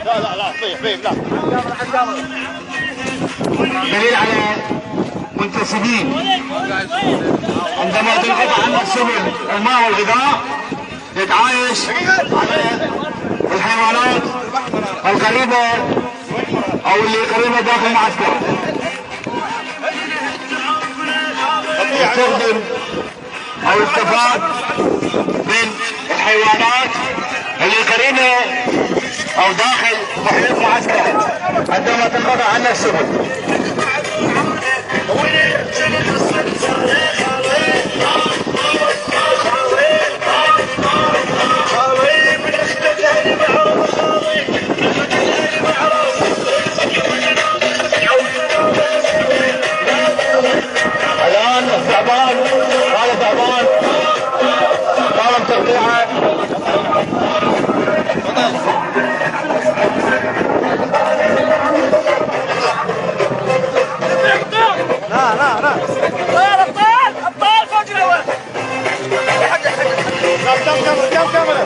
لا طيب لا. دليل على منتسبين عندما تنقطع عنه السبل الماء والغذاء يتعايش على الحيوانات القريبة او اللي قريبة داخل المعسكر، يستخدم او يستفاد من الحيوانات اللي قريبة او داخل محيط معسكر عندما تنقطع عنه السبل. الان الثعبان قال ثعبان قام بتقطيعه ابطال فوق الاول. كم كاميرا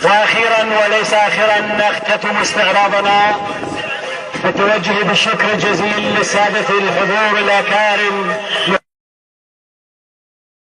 واخيرا وليس اخرا نختتم استعراضنا بالتوجه بالشكر الجزيل للسادة الحضور الاكارم.